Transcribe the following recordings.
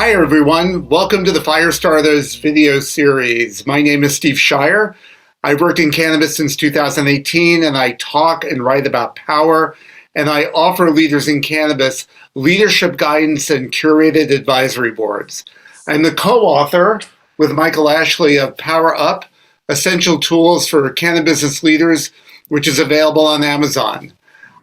Hi, everyone. Welcome to the Firestarters video series. My name is Steve Scheier. I've worked in cannabis since 2018, and I talk and write about power, and I offer leaders in cannabis leadership guidance and curated advisory boards. I'm the co-author with Michael Ashley of Power Up, Essential Tools for Cannabis Business Leaders, which is available on Amazon.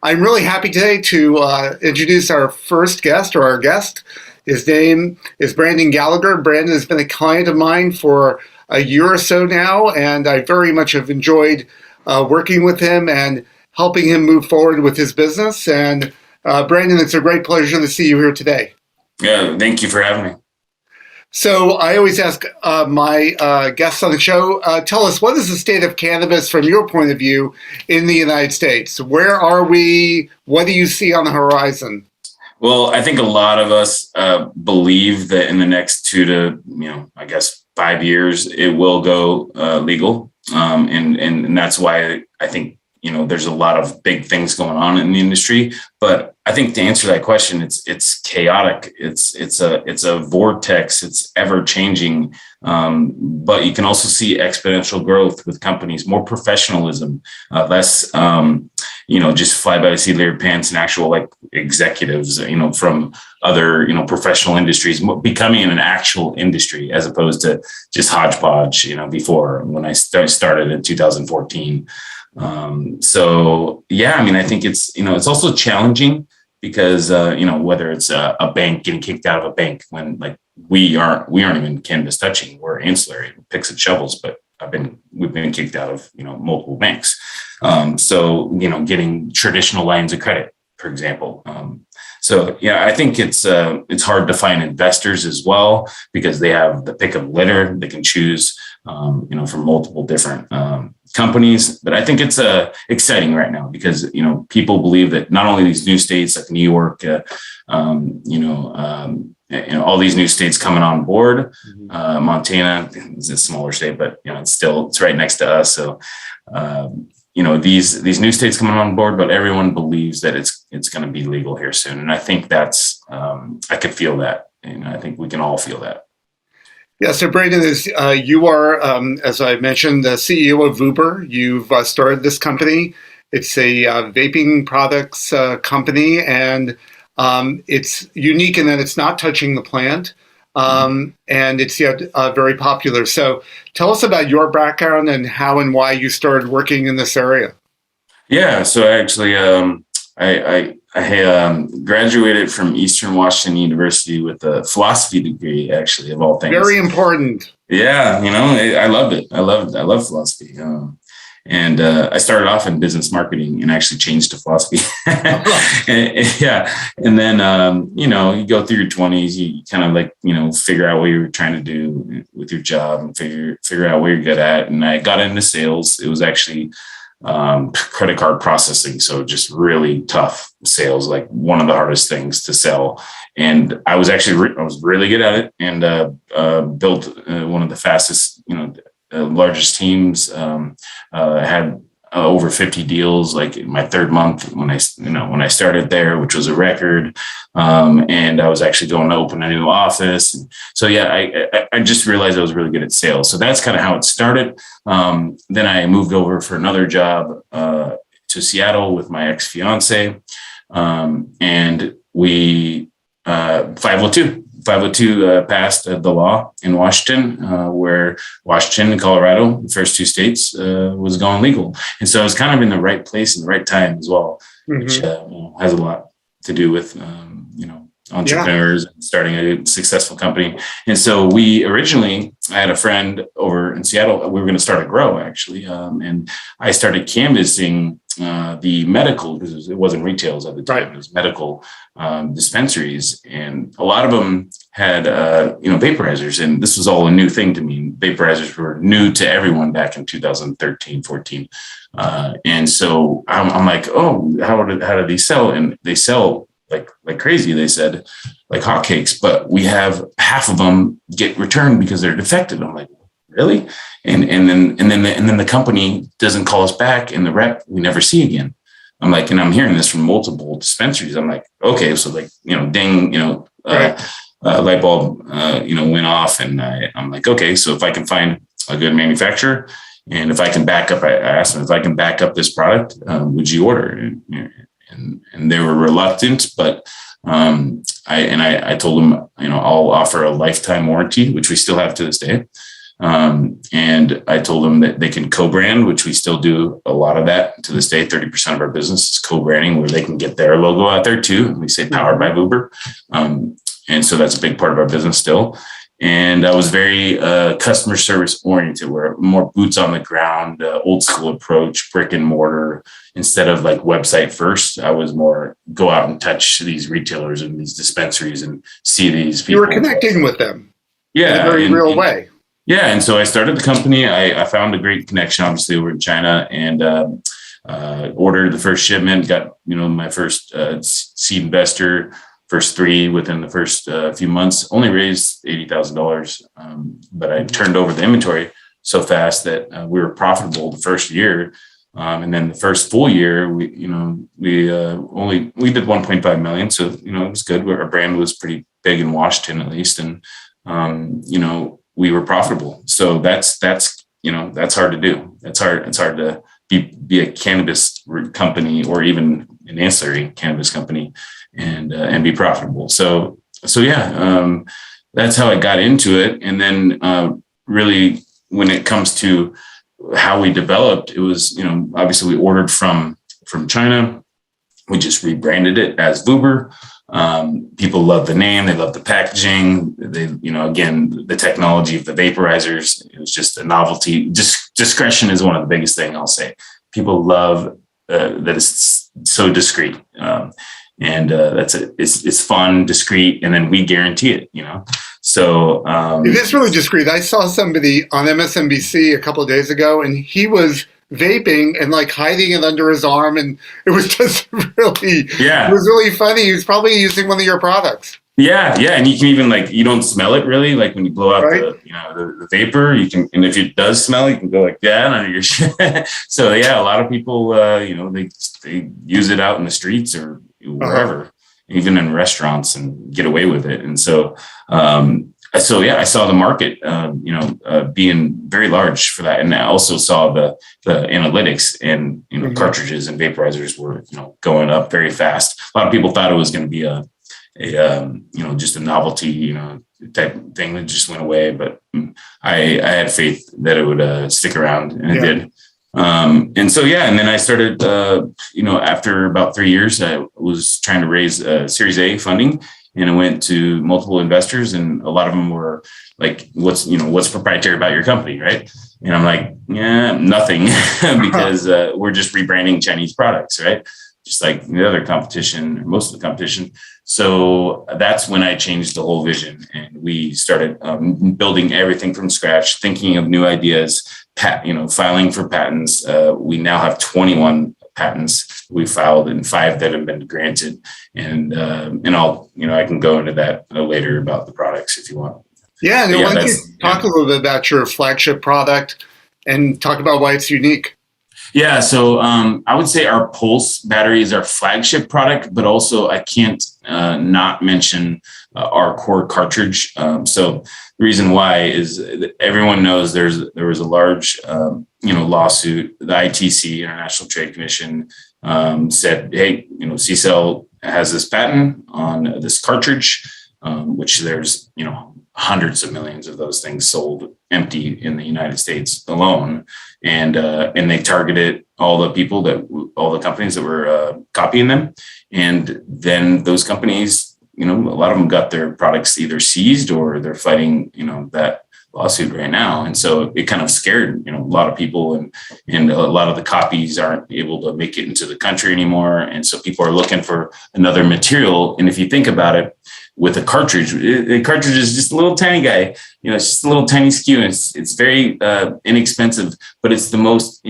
I'm really happy today to introduce our first guest, or our guest. His name is Brandon Gallagher. Brandon has been a client of mine for a year or so now, and I very much have enjoyed working with him and helping him move forward with his business. And Brandon, it's a great pleasure to see you here today. Yeah, thank you for having me. So I always ask my guests on the show, tell us, what is the state of cannabis from your point of view in the United States? Where are we? What do you see on the horizon? Well, I think a lot of us believe that in the next 2 to, 5 years, it will go legal. And that's why I think, there's a lot of big things going on in the industry. But I think to answer that question, it's chaotic. It's a vortex. It's ever changing. But you can also see exponential growth with companies, more professionalism, less, just fly by the seat of your pants and actual like executives, from other, professional industries becoming an actual industry as opposed to just hodgepodge, before when I started in 2014. I think it's also challenging because, whether it's a bank getting kicked out of a bank when like we aren't even cannabis touching, we're ancillary, picks and shovels, but we've been kicked out of, multiple banks. Getting traditional lines of credit, for example. I think it's hard to find investors as well because they have the pick of litter. They can choose, from multiple different companies. But I think it's exciting right now because, people believe that not only these new states like New York, all these new states coming on board. Montana is a smaller state, but it's right next to us. So these new states coming on board, but everyone believes that it's going to be legal here soon. And I think that's I could feel that, and I think we can all feel that. Yeah. So Brandon, you are, as I mentioned, the CEO of Vuber. You've started this company. It's a vaping products company, and it's unique in that it's not touching the plant, and it's yet very popular. So tell us about your background and how and why you started working in this area. Yeah, so actually, I graduated from Eastern Washington University with a philosophy degree, actually, of all things. Very important. Yeah, I loved it. I love philosophy. And I started off in business marketing and actually changed to philosophy. And then, you go through your 20s, you kind of like, figure out what you're trying to do with your job and figure out what you're good at. And I got into sales. It was actually credit card processing. So just really tough sales, like one of the hardest things to sell. And I was actually, I was really good at it and built one of the fastest, largest teams. Had over 50 deals like in my third month when I started there, which was a record. And I was actually going to open a new office. And so, I just realized I was really good at sales. So that's kind of how it started. Then I moved over for another job to Seattle with my ex-fiance. And we 502 passed the law in Washington, where Washington and Colorado, the first two states, was going legal. And so I was kind of in the right place in the right time as well, which has a lot to do with, entrepreneurs and starting a successful company. And so I had a friend over in Seattle. We were going to start a grow, actually. And I started canvassing the medical, because it wasn't retails at the time, It was medical dispensaries. And a lot of them had, vaporizers. And this was all a new thing to me. Vaporizers were new to everyone back in 2013, 14. And so I'm like, oh, how do these sell? And they sell like crazy. They said like hotcakes, but we have half of them get returned because they're defective. I'm like, really? And then the company doesn't call us back, and the rep we never see again. I'm like, and I'm hearing this from multiple dispensaries. I'm like, okay, so like, ding, light bulb, went off, and I'm like, okay, so if I can find a good manufacturer, and if I can back up, I asked them if I can back up this product, would you order? And they were reluctant, but I told them, I'll offer a lifetime warranty, which we still have to this day. And I told them that they can co-brand, which we still do a lot of that to this day. 30% of our business is co-branding, where they can get their logo out there too. And we say powered by Vuber. And so that's a big part of our business still. And I was very customer service oriented, where more boots on the ground, old school approach, brick and mortar, instead of like website first. I was more go out and touch these retailers and these dispensaries and see these people. You were connecting with them. Yeah. In a very real way. Yeah. And so I started the company. I found a great connection, obviously, over in China, and ordered the first shipment, got, my first seed investor, first 3 within the first few months, only raised $80,000. But I turned over the inventory so fast that we were profitable the first year. And then the first full year, we did 1.5 million. So, it was good. Our brand was pretty big in Washington, at least. And, we were profitable. So that's hard to do. It's hard to be a cannabis company, or even an ancillary cannabis company, and be profitable. So yeah, that's how I got into it. And then really, when it comes to how we developed, it was, obviously we ordered from China. We just rebranded it as Vuber. People love the name. They love the packaging. They, again, the technology of the vaporizers. It was just a novelty. Just discretion is one of the biggest things I'll say. People love that it's so discreet. It's fun, discreet, and then we guarantee it, So it is really discreet. I saw somebody on MSNBC a couple of days ago, and he was vaping and like hiding it under his arm, and it was just it was really funny. He was probably using one of your products. Yeah, and you can even you don't smell it really, like when you blow out the vapor. You can, and if it does smell, you can go like that under your shit. So yeah, a lot of people, they use it out in the streets or wherever, even in restaurants, and get away with it. And so, I saw the market, being very large for that. And I also saw the analytics, and, cartridges and vaporizers were, going up very fast. A lot of people thought it was going to be just a novelty, type thing that just went away. But I had faith that it would stick around, and it did. And then I started, after about 3 years, I was trying to raise Series A funding, and I went to multiple investors, and a lot of them were like, what's proprietary about your company, right? And I'm like, yeah, nothing, because we're just rebranding Chinese products, right? Just like the other competition, or most of the competition. So that's when I changed the whole vision, and we started building everything from scratch, thinking of new ideas, filing for patents. We now have 21 patents we filed, and 5 that have been granted. And I'll, I can go into that later about the products if you want. Yeah, why don't you talk a little bit about your flagship product and talk about why it's unique? Yeah, so I would say our Pulse battery is our flagship product, but also I can't not mention our core cartridge. So the reason why is that everyone knows there was a large lawsuit. The ITC, International Trade Commission, said, hey, CCELL has this patent on this cartridge, which there's hundreds of millions of those things sold empty in the United States alone. And they targeted all the companies that were copying them. And then those companies, a lot of them got their products either seized, or they're fighting, that lawsuit right now. And so it kind of scared, a lot of people, and a lot of the copies aren't able to make it into the country anymore. And so people are looking for another material. And if you think about it, with a cartridge, the cartridge is just a little tiny guy, it's just a little tiny SKU. It's very inexpensive, but it's the most,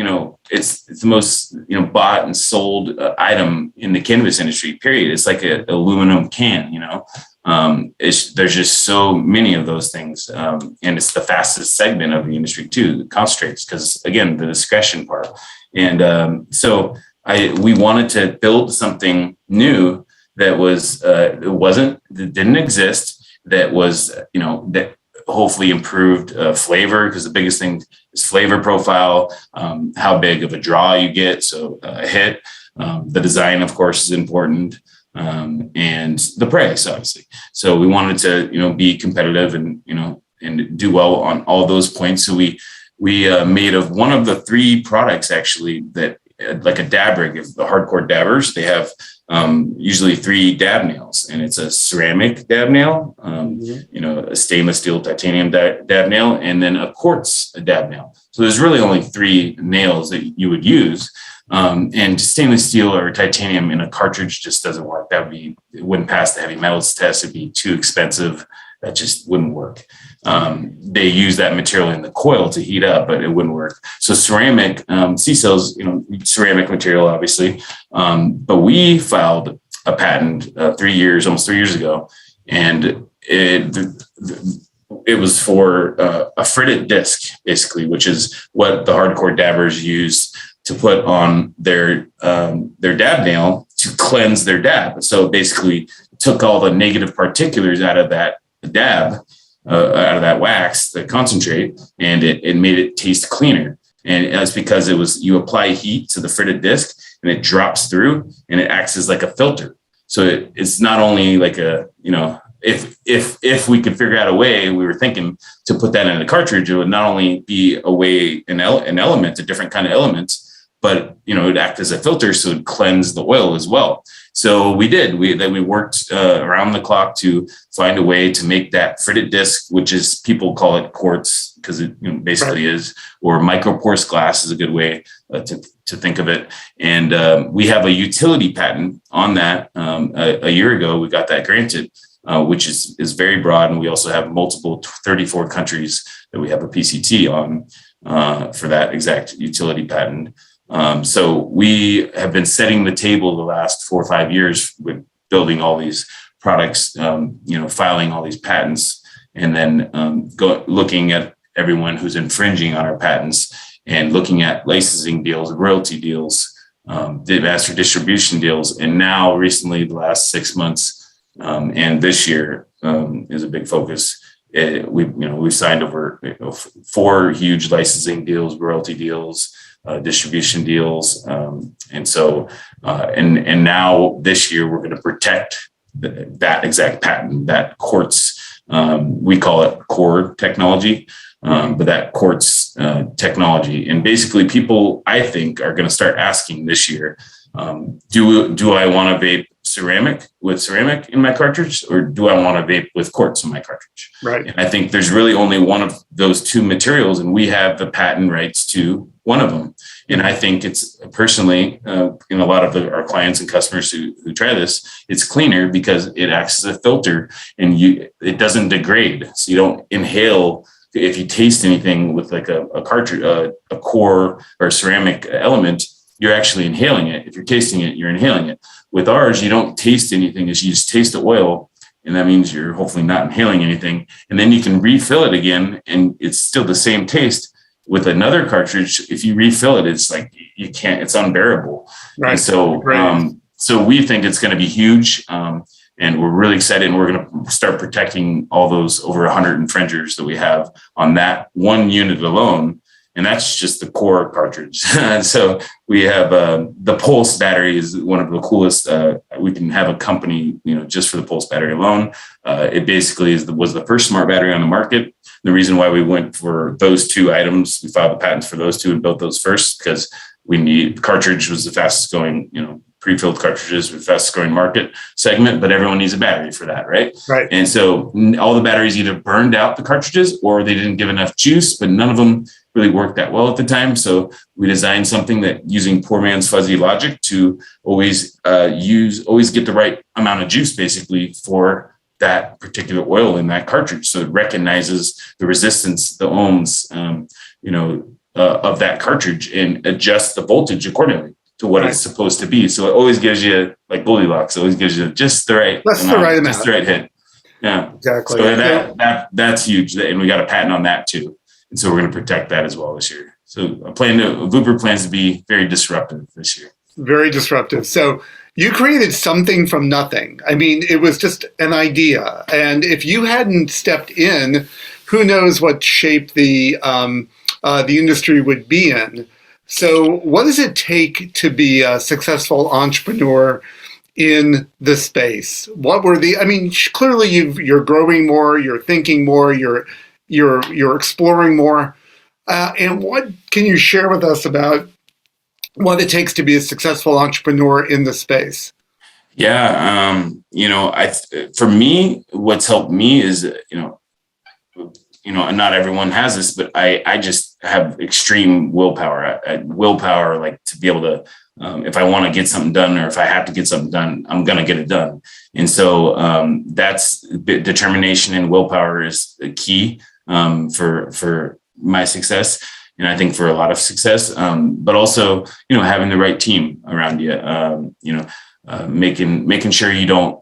it's the most, bought and sold item in the cannabis industry, period. It's like an aluminum can, there's just so many of those things. And it's the fastest segment of the industry too, the concentrates, because again, the discretion part. And so we wanted to build something new that didn't exist, that was, that hopefully improved flavor, because the biggest thing is flavor profile, how big of a draw you get, so a hit. The design, of course, is important, and the price, obviously. So we wanted to, be competitive and do well on all those points. So we made of one of the 3 products actually that, like a dab rig, if the hardcore dabbers, they have usually 3 dab nails, and it's a ceramic dab nail, a stainless steel titanium dab nail, and then a quartz dab nail. So there's really only 3 nails that you would use. And stainless steel or titanium in a cartridge just doesn't work. It wouldn't pass the heavy metals test. It'd be too expensive. That just wouldn't work. They use that material in the coil to heat up, but it wouldn't work. So ceramic, C-cells, ceramic material, obviously. But we filed a patent almost 3 years ago, and it was for a fritted disc, basically, which is what the hardcore dabbers use to put on their dab nail to cleanse their dab. So basically took all the negative particulars out of that dab, out of that wax, the concentrate, and it made it taste cleaner. And that's because you apply heat to the fritted disc and it drops through and it acts as like a filter. So it's not only like if we could figure out a way, we were thinking to put that in a cartridge, it would not only be an element, a different kind of elements, but it would act as a filter, so it'd cleanse the oil as well. So we did. We worked around the clock to find a way to make that fritted disc, which is, people call it quartz because it basically is, or microporous glass is a good way to think of it. And we have a utility patent on that. A year ago, we got that granted, which is very broad, and we also have multiple 34 countries that we have a PCT on for that exact utility patent. So we have been setting the table the last 4 or 5 years with building all these products, filing all these patents, and then looking at everyone who's infringing on our patents and looking at licensing deals, royalty deals, the master distribution deals. And now recently, the last 6 months and this year is a big focus. We've signed over 4 huge licensing deals, royalty deals, distribution deals. And now this year we're going to protect that exact patent, that quartz, we call it core technology, but that quartz technology. And basically people, I think, are going to start asking this year, do I want to vape ceramic in my cartridge, or do I want to vape with quartz in my cartridge? Right. And I think there's really only one of those 2 materials, and we have the patent rights to one of them. And I think it's personally, in a lot of our clients and customers who try this, it's cleaner because it acts as a filter and it doesn't degrade. So you don't inhale. If you taste anything with like a cartridge, a core or ceramic element, you're actually inhaling it. If you're tasting it, you're inhaling it. With ours, you don't taste anything. You just taste the oil, and that means you're hopefully not inhaling anything. And then you can refill it again, and it's still the same taste. With another cartridge, if you refill it, it's like you can't. It's unbearable. Right. And so, so we think it's going to be huge, and we're really excited. And we're going to start protecting all those over 100 infringers that we have on that one unit alone. And that's just the core cartridge. So we have the Pulse battery is one of the coolest. We can have a company, just for the Pulse battery alone. It basically was the first smart battery on the market. The reason why we went for those 2 items, we filed the patents for those 2 and built those first, because cartridge was the fastest going, pre-filled cartridges with fastest growing market segment, but everyone needs a battery for that, right? Right. And so all the batteries either burned out the cartridges or they didn't give enough juice, but none of them really worked that well at the time. So we designed something that, using poor man's fuzzy logic, to always get the right amount of juice, basically, for that particular oil in that cartridge. So it recognizes the resistance, the ohms, of that cartridge, and adjusts the voltage accordingly to what it's supposed to be. So it always gives you, like Goldilocks, it always gives you just the right amount, just the right hit. Yeah, exactly. So that's huge, and we got a patent on that too. And so we're going to protect that as well this year. So Vuber plans to be very disruptive this year. Very disruptive. So You created something from nothing. I mean, it was just an idea. And if you hadn't stepped in, who knows what shape the industry would be in. So what does it take to be a successful entrepreneur in the space? What were I mean, clearly you're growing more, you're thinking more, you're exploring more. And what can you share with us about what it takes to be a successful entrepreneur in the space? Yeah, for me, what's helped me is, and not everyone has this, but I just have extreme willpower. Willpower, like to be able to, if I want to get something done, or if I have to get something done, I'm going to get it done. And so that's determination, and willpower is the key for my success. And I think for a lot of success, but also, having the right team around you, making sure you don't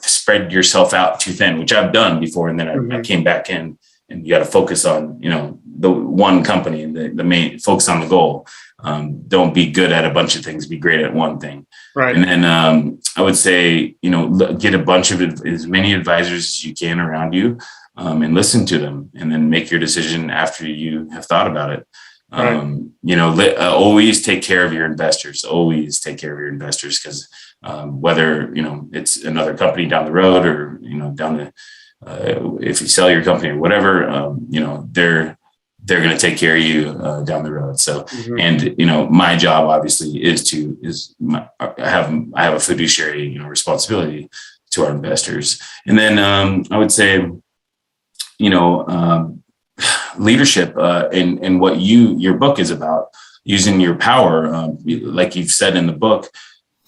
spread yourself out too thin, which I've done before. And then I came back in, and you got to focus on, the one company, and the main focus on the goal. Don't be good at a bunch of things, be great at one thing. Right. And then I would say, get a bunch of as many advisors as you can around you, and listen to them, and then make your decision after you have thought about it. Right. Always take care of your investors. Always take care of your investors, because whether it's another company down the road, or if you sell your company or whatever, they're going to take care of you down the road. So, and my job obviously I have a fiduciary responsibility to our investors. And then I would say leadership and what your book is about, using your power. Like you've said in the book,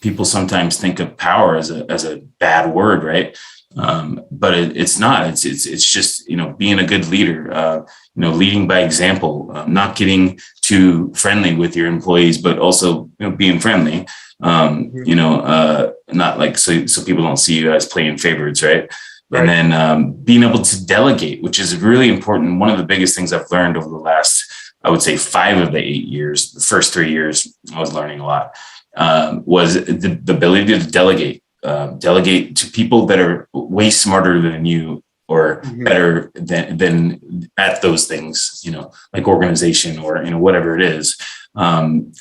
people sometimes think of power as a bad word, right? But it's not. It's just being a good leader. Leading by example, not getting too friendly with your employees, but also being friendly. Not like so people don't see you as playing favorites, right? Right. And then being able to delegate, which is really important. One of the biggest things I've learned over the last, I would say 5 of the 8 years, the first 3 years, I was learning a lot, was the ability to delegate. Delegate to people that are way smarter than you, or better than at those things, like organization or, whatever it is. And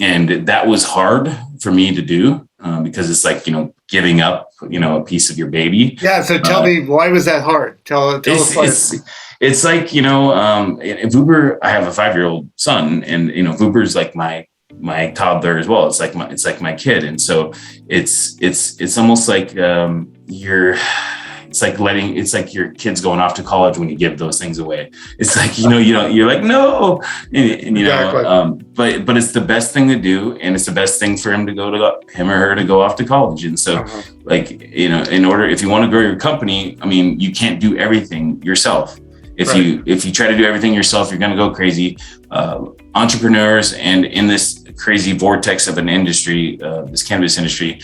that was hard for me to do because it's like, giving up, a piece of your baby. Yeah. So tell me, why was that hard? Tell us. It's like, in Vuber, I have a 5-year-old son, and, Vuber's like my toddler as well. It's like my kid. And so it's almost like it's like your kid's going off to college when you give those things away. It's like, you're like, no, and exactly. But it's the best thing to do. And it's the best thing for him or her to go off to college. And so if you want to grow your company, I mean, you can't do everything yourself. If you try to do everything yourself, you're going to go crazy. Entrepreneurs, and in this crazy vortex of an industry, this cannabis industry,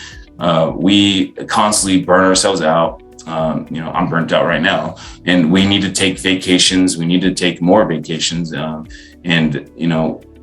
we constantly burn ourselves out. I'm burnt out right now, and we need to take vacations. We need to take more vacations, and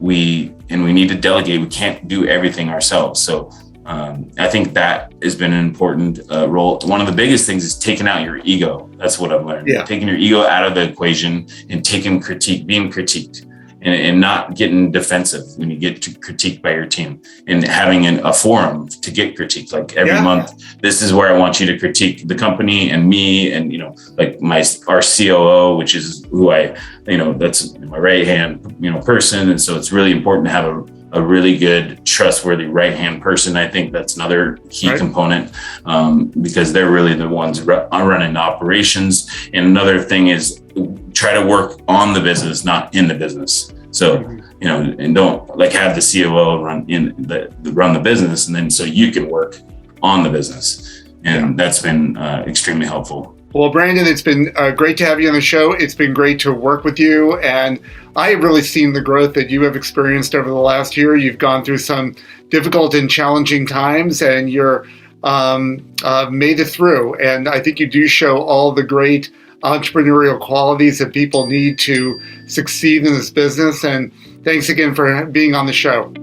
we need to delegate. We can't do everything ourselves. So I think that has been an important role. One of the biggest things is taking out your ego. That's what I've learned. Yeah. Taking your ego out of the equation and being critiqued. And not getting defensive when you get critiqued by your team, and having a forum to get critiqued, like every month. This is where I want you to critique the company and me, and like our COO, which is who that's my right hand person. And so it's really important to have a really good, trustworthy right hand person. I think that's another key component, because they're really the ones running operations. And another thing is, try to work on the business, not in the business. So, and don't like have the COO run the business, and then so you can work on the business. And that's been extremely helpful. Well, Brandon, it's been great to have you on the show. It's been great to work with you. And I have really seen the growth that you have experienced over the last year. You've gone through some difficult and challenging times, and you're made it through. And I think you do show all the great entrepreneurial qualities that people need to succeed in this business. And thanks again for being on the show.